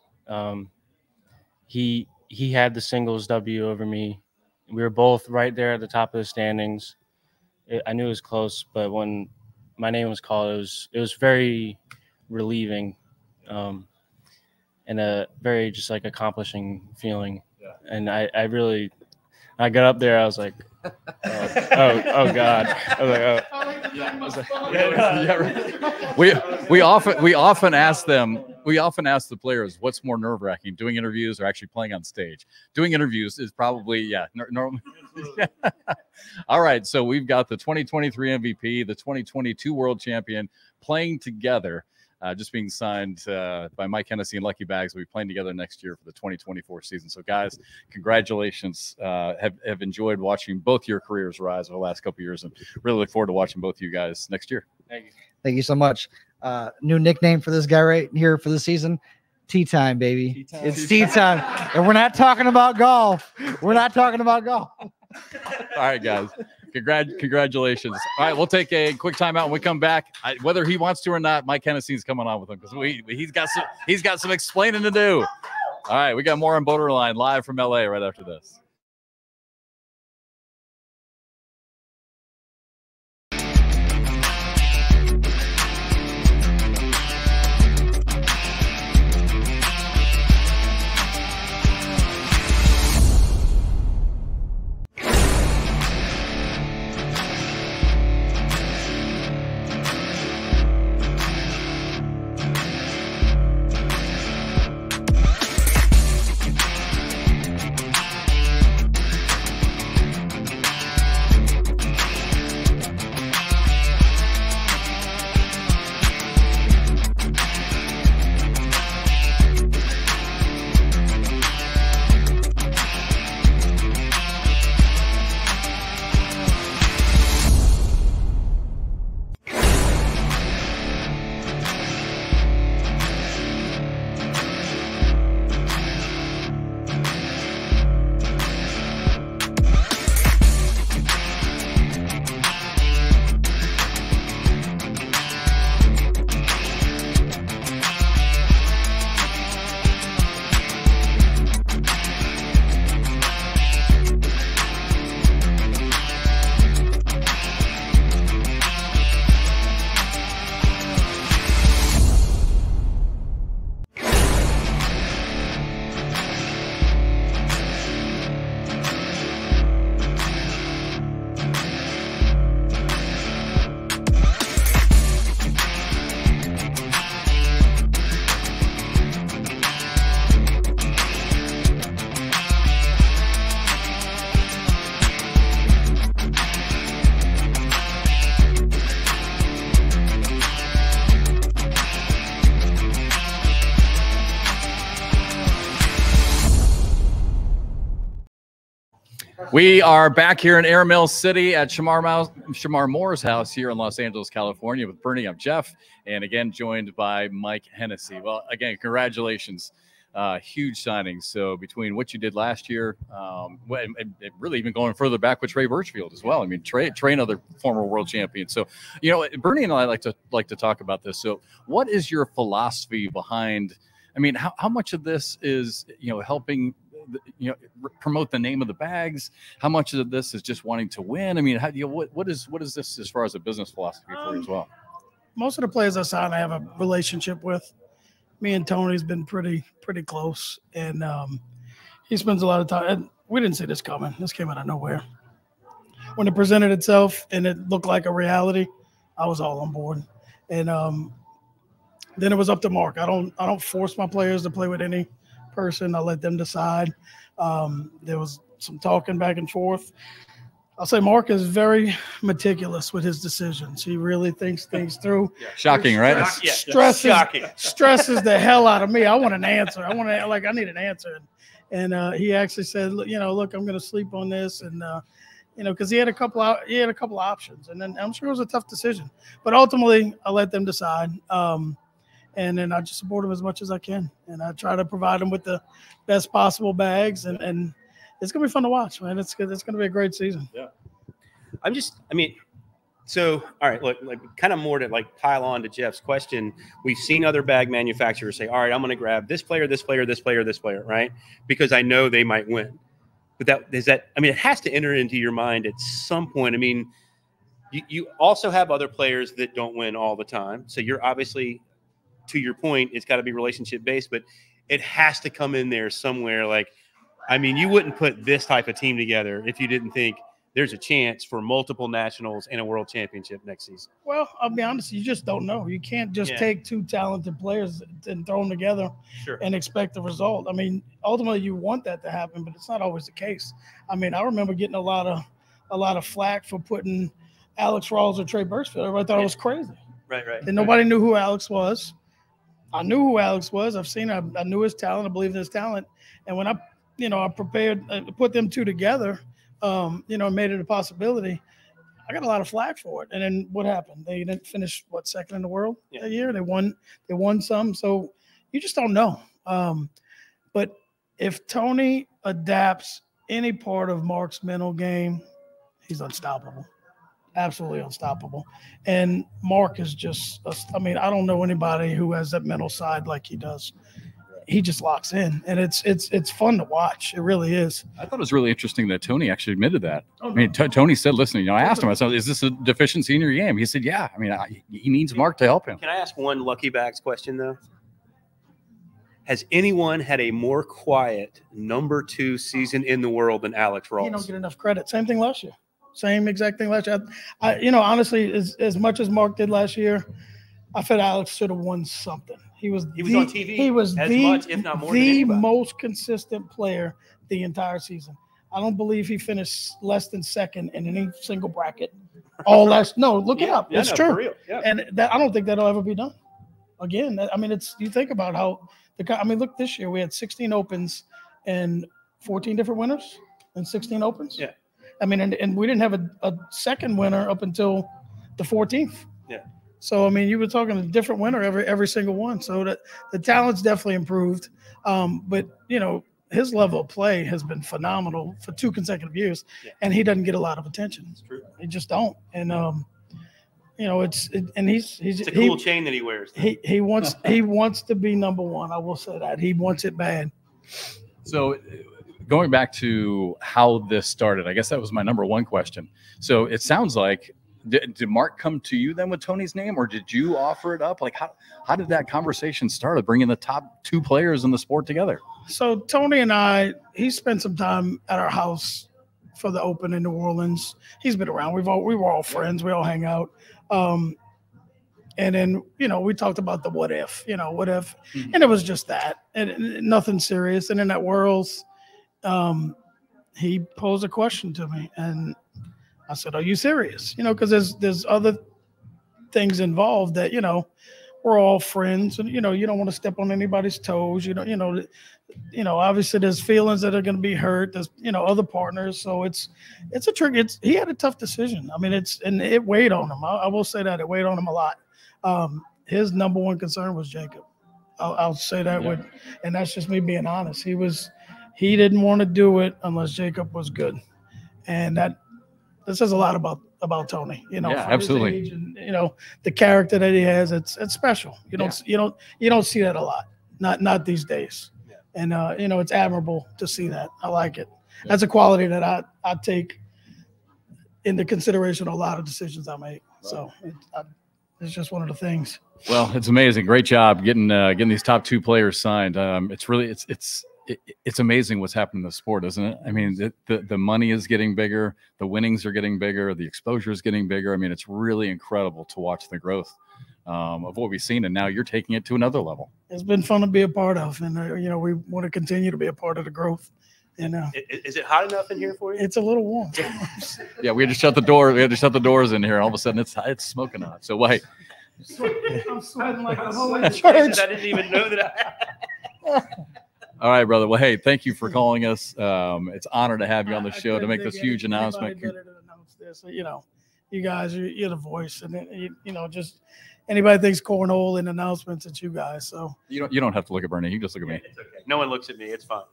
He had the singles W over me. We were both right there at the top of the standings. I knew it was close, but when my name was called, it was very relieving, and a very just like accomplishing feeling. Yeah. And I got up there, I was like, oh God. I was like, We often ask the players, what's more nerve-wracking, doing interviews or actually playing on stage? Doing interviews is probably normal. All right, so we've got the 2023 MVP, the 2022 world champion playing together. Just being signed by Mike Hennessy and Lucky Bags. We'll be playing together next year for the 2024 season. So, guys, congratulations. Have enjoyed watching both your careers rise over the last couple of years, and really look forward to watching both you guys next year. Thank you. Thank you so much. New nickname for this guy right here for the season. Tea time, baby. It's tea time. And we're not talking about golf. We're not talking about golf. All right, guys. Congratulations. All right, we'll take a quick timeout. When we come back, whether he wants to or not, Mike Hennessy's coming on with him because he's got some explaining to do. All right, we got more on BoarderLine live from LA right after this. We are back here in Airmail City at Shamar Moore's house here in Los Angeles, California with Bernie. I'm Jeff, and again, joined by Mike Hennessy. Well, again, congratulations. Huge signings. So between what you did last year, and really even going further back with Trey Birchfield as well. I mean, Trey another former world champion. So, you know, Bernie and I like to talk about this. So what is your philosophy behind, I mean, how much of this is, you know, helping, you know, promote the name of the bags? How much of this is just wanting to win? I mean, how, you know, what is this as far as a business philosophy for you as well? Most of the players I sign, I have a relationship with. Me and Tony's been pretty close, and he spends a lot of time. And we didn't see this coming. This came out of nowhere. When it presented itself and it looked like a reality, I was all on board. And then it was up to Mark. I don't force my players to play with any person. I let them decide. There was some talking back and forth. I'll say Mark is very meticulous with his decisions. He really thinks things through. Yeah. Shocking, right? Stresses the hell out of me. I want an answer. I need an answer. And he actually said, you know, look, I'm going to sleep on this. And, you know, because he had a couple options. And then I'm sure it was a tough decision. But ultimately, I let them decide. And then I just support them as much as I can. And I try to provide them with the best possible bags. And it's going to be fun to watch, man. It's going to be a great season. Yeah. So, all right, look, like kind of more to like pile on to Jeff's question. We've seen other bag manufacturers say, all right, I'm going to grab this player, this player, this player, this player, right? Because I know they might win. But it has to enter into your mind at some point. I mean, you also have other players that don't win all the time. So you're obviously, to your point, it's got to be relationship based, but it has to come in there somewhere. Like, I mean, you wouldn't put this type of team together if you didn't think there's a chance for multiple nationals and a world championship next season. Well, I'll be honest, you just don't know. You can't just take two talented players and throw them together and expect the result. I mean, ultimately you want that to happen, but it's not always the case. I mean, I remember getting a lot of flack for putting Alex Rawls or Trey Birchfield. Everybody thought it was crazy. Right. And nobody knew who Alex was. I knew who Alex was. I knew his talent. I believed in his talent. And when I prepared, put them two together, made it a possibility. I got a lot of flack for it. And then what happened? They didn't finish second in the world that year. They won some. So you just don't know. But if Tony adapts any part of Mark's mental game, he's unstoppable. Absolutely unstoppable. And Mark is just, I don't know anybody who has that mental side like he does. He just locks in, and it's fun to watch. It really is. I thought it was really interesting that Tony actually admitted that. I mean, Tony said, listen, I asked him, I said, is this a deficiency in your game? He said, yeah. I mean, he needs Mark to help him. Can I ask one Lucky Bags question, though? Has anyone had a more quiet number 2 season in the world than Alex Rawls? He don't get enough credit. Same thing last year. Same exact thing last year. Honestly, as much as Mark did last year, I felt Alex should have won something. He was on TV. He was as much, if not more, the most consistent player the entire season. I don't believe he finished less than second in any single bracket. Look it up. It's true. For real. Yeah. And I don't think that'll ever be done. Again, you think about how look, this year we had 16 opens and 14 different winners and 16 opens. Yeah. And we didn't have a second winner up until the 14th. Yeah. So, you were talking a different winner every single one. So the talent's definitely improved. But, his level of play has been phenomenal for 2 consecutive years, and he doesn't get a lot of attention. That's true. He just don't. And, he's a cool chain that he wears. He wants to be number 1. I will say that. He wants it bad. So going back to how this started, I guess that was my number 1 question. So it sounds like, did Mark come to you then with Tony's name, or did you offer it up? Like, how did that conversation start of bringing the top 2 players in the sport together? So Tony and he spent some time at our house for the Open in New Orleans. He's been around. We were all friends. We all hang out. And then, we talked about the what if, mm-hmm. And it was just that, and nothing serious. And then at Worlds, he posed a question to me, and I said, are you serious? Because there's other things involved that, we're all friends, and you don't want to step on anybody's toes. Obviously there's feelings that are going to be hurt. There's other partners, so it's a trick. He had a tough decision. I mean, and it weighed on him. I will say that it weighed on him a lot. His number one concern was Jacob. I'll say that and that's just me being honest. He didn't want to do it unless Jacob was good, and that says a lot about Tony. Absolutely. His age and the character that he has. It's special. You don't see that a lot. Not these days. Yeah. And it's admirable to see that. I like it. Yeah. That's a quality that I take into consideration a lot of decisions I make. Right. So it's just one of the things. Well, it's amazing. Great job getting these top 2 players signed. It's amazing what's happened in the sport, isn't it? I mean, the money is getting bigger, the winnings are getting bigger, the exposure is getting bigger. I mean, it's really incredible to watch the growth of what we've seen, and now you're taking it to another level. It's been fun to be a part of, and we want to continue to be a part of the growth. Is it hot enough in here for you? It's a little warm. Yeah, we had to shut the door. We had to shut the doors in here. All of a sudden, it's smoking hot. So wait. I'm sweating like the whole church. I didn't even know that. All right, brother. Well, hey, thank you for calling us. It's an honor to have you on the show to make this huge announcement. Better to announce this. You guys, you're the voice, and just anybody thinks cornhole and announcements, it's you guys. So you don't have to look at Bernie. You can just look at me. It's okay. No one looks at me. It's fine.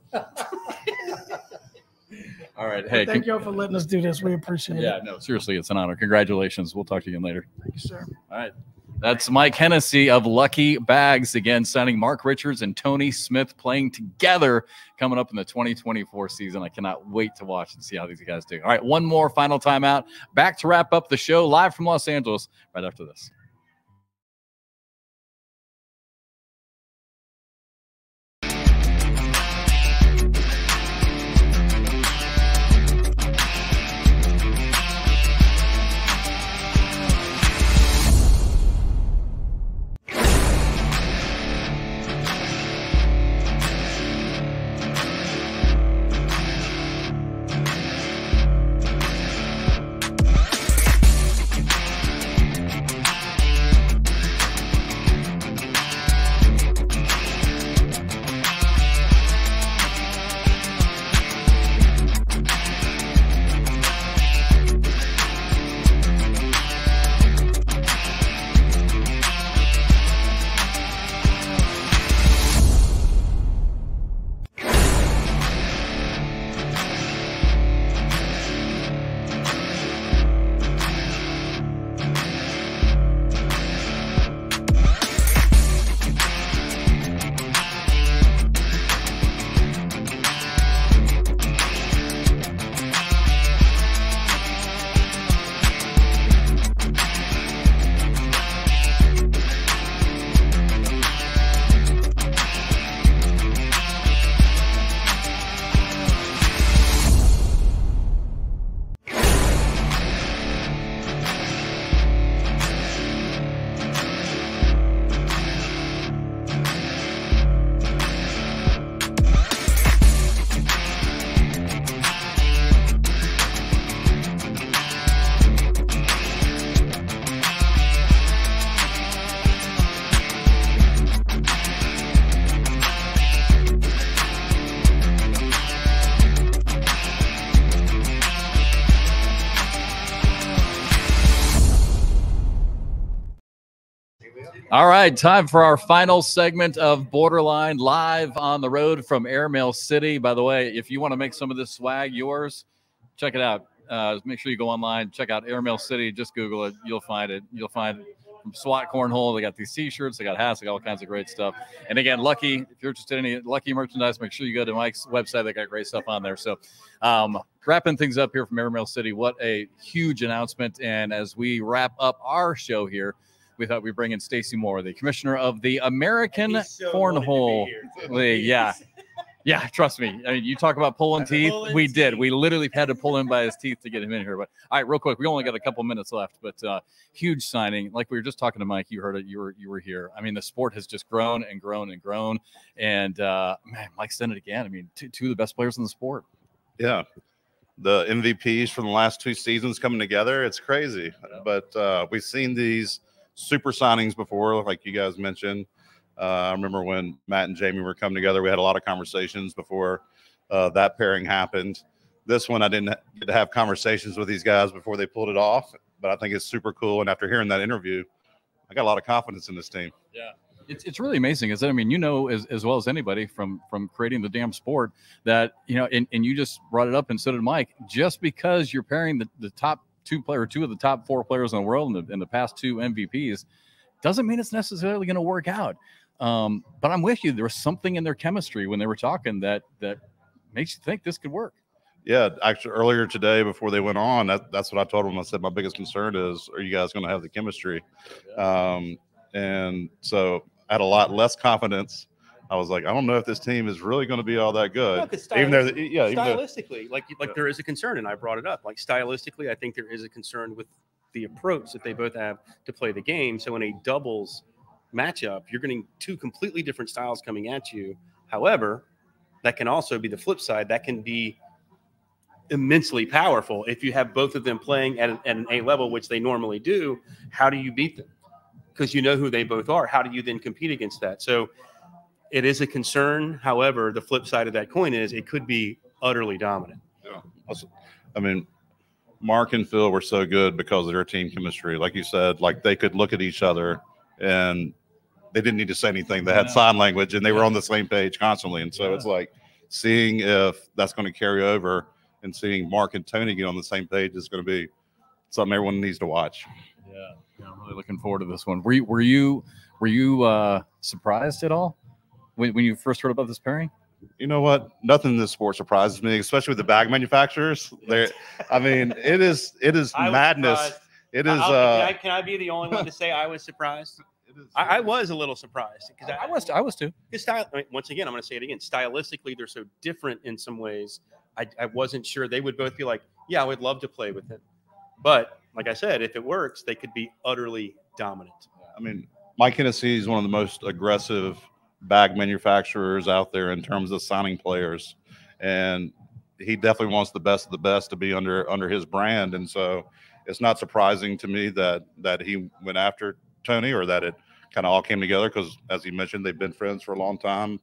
All right. Hey, thank y'all for letting us do this. We appreciate it. Yeah, no, seriously, it's an honor. Congratulations. We'll talk to you again later. Thank you, sir. All right. That's Mike Hennessy of Lucky Bags again, signing Mark Richards and Tony Smith playing together coming up in the 2024 season. I cannot wait to watch and see how these guys do. All right, one more final timeout. Back to wrap up the show live from Los Angeles right after this. All right, time for our final segment of Borderline live on the road from Airmail City. By the way, if you want to make some of this swag yours, check it out. Make sure you go online, check out Airmail City. Just Google it. You'll find it. You'll find from SWAT Cornhole. They got these T-shirts. They got hats. They got all kinds of great stuff. And again, Lucky, if you're interested in any Lucky merchandise, make sure you go to Mike's website. They got great stuff on there. So wrapping things up here from Airmail City, what a huge announcement. And as we wrap up our show here, we thought we'd bring in Stacy Moore, the commissioner of the American Cornhole League. Yeah, trust me. I mean, you talk about pulling teeth. We did. We literally had to pull him by his teeth to get him in here. But all right, real quick, we only got a couple minutes left. But huge signing. Like we were just talking to Mike. You heard it. You were here. I mean, the sport has just grown and grown and grown. And man, Mike's done it again. I mean, two of the best players in the sport. Yeah. The MVPs from the last two seasons coming together. It's crazy. But we've seen these super signings before, like you guys mentioned. I remember when Matt and Jamie were coming together, we had a lot of conversations before that pairing happened. This one, I didn't get to have conversations with these guys before they pulled it off, but I think it's super cool. And after hearing that interview, I got a lot of confidence in this team. Yeah. It's really amazing, isn't it? I mean, you know, as well as anybody from creating the damn sport that, you know, and you just brought it up, and so did Mike, just because you're pairing the top two of the top 4 players in the world and the past 2 MVPs doesn't mean it's necessarily going to work out. But I'm with you. There was something in their chemistry when they were talking that makes you think this could work. Yeah, actually, earlier today before they went on, that's what I told them. I said my biggest concern is, are you guys going to have the chemistry? And so I had a lot less confidence. I was like, I don't know if this team is really going to be all that good. No, even though, stylistically, like there is a concern, and I brought it up. Like stylistically, I think there is a concern with the approach that they both have to play the game. So in a doubles matchup, you're getting 2 completely different styles coming at you. However, that can also be the flip side. That can be immensely powerful if you have both of them playing at an A level, which they normally do. How do you beat them? Because you know who they both are. How do you then compete against that? So it is a concern. However, the flip side of that coin is it could be utterly dominant. Yeah. I mean, Mark and Phil were so good because of their team chemistry. Like you said, like they could look at each other and they didn't need to say anything. They had sign language and they were on the same page constantly. And so it's like seeing if that's going to carry over, and seeing Mark and Tony get on the same page is going to be something everyone needs to watch. Yeah, I'm really looking forward to this one. Were you surprised at all when you first heard about this pairing? You know what? Nothing in this sport surprises me, especially with the bag manufacturers. I mean, it is madness. It is. Can I be the only one to say I was surprised? I was a little surprised because I was too. Once again, I'm going to say it again. Stylistically, they're so different in some ways. I wasn't sure they would both be like, yeah, I would love to play with him. But like I said, if it works, they could be utterly dominant. I mean, Mike Hennessy is one of the most aggressive bag manufacturers out there in terms of signing players. And he definitely wants the best of the best to be under his brand. And so it's not surprising to me that he went after Tony, or that it kind of all came together, because as he mentioned, they've been friends for a long time,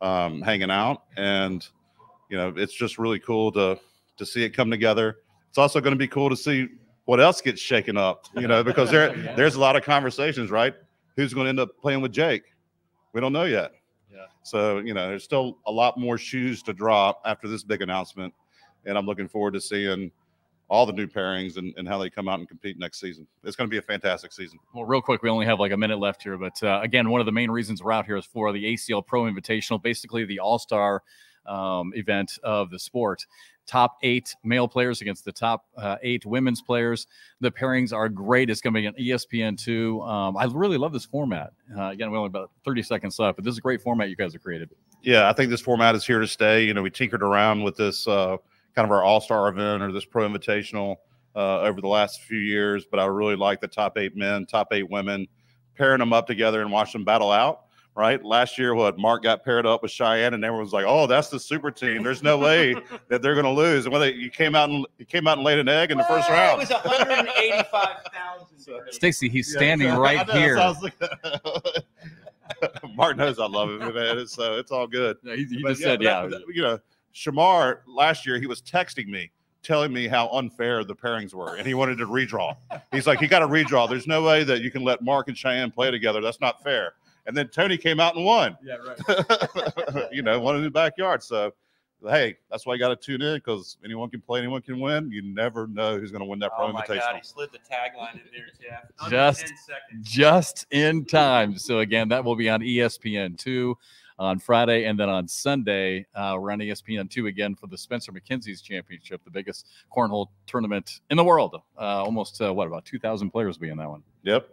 hanging out. And you know, it's just really cool to see it come together. It's also going to be cool to see what else gets shaken up, you know, because there's a lot of conversations, right? Who's going to end up playing with Jake? We don't know yet. Yeah. So, you know, there's still a lot more shoes to drop after this big announcement. And I'm looking forward to seeing all the new pairings and how they come out and compete next season. It's going to be a fantastic season. Well, real quick, we only have like a minute left here. But again, one of the main reasons we're out here is for the ACL Pro Invitational, basically the all-star event of the sport. Top 8 male players against the top 8 women's players. The pairings are great. It's going to be on ESPN2. I really love this format. Again, we only about 30 seconds left, but this is a great format you guys have created. Yeah, I think this format is here to stay. You know, we tinkered around with this kind of our all-star event, or this Pro Invitational, over the last few years, but I really like the top 8 men, top 8 women, pairing them up together and watch them battle out. Right. Last year, Mark got paired up with Cheyenne, and everyone was like, "Oh, that's the super team. There's no way that they're going to lose." And you came out and laid an egg in the first round. It was 185,000. Stacy, he's standing right here. Mark knows I love him, man. It's all good. Yeah, he just said, yeah. You know, Shamar last year, he was texting me, telling me how unfair the pairings were, and he wanted to redraw. He's like, "You got to redraw. There's no way that you can let Mark and Cheyenne play together. That's not fair." And then Tony came out and won. Yeah, right. You know, won in the backyard. So, hey, that's why you got to tune in, because anyone can play, anyone can win. You never know who's going to win that Pro Invitational. Oh, my God, he slid the tagline in there, Jeff. Just in time. So, again, that will be on ESPN2 on Friday. And then on Sunday, we're on ESPN2 again for the Spencer McKenzie's Championship, the biggest cornhole tournament in the world. Almost, about 2,000 players will be in that one. Yep.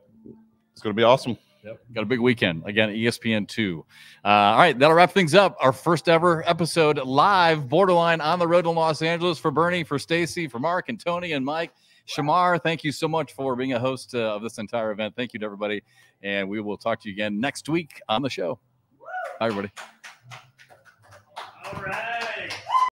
It's going to be awesome. Yep. Got a big weekend. Again, ESPN2. All right, that'll wrap things up. Our first ever episode live, BoarderLine on the road to Los Angeles, for Bernie, for Stacy, for Mark and Tony and Mike. Shamar, thank you so much for being a host of this entire event. Thank you to everybody. And we will talk to you again next week on the show. Bye, everybody. All right.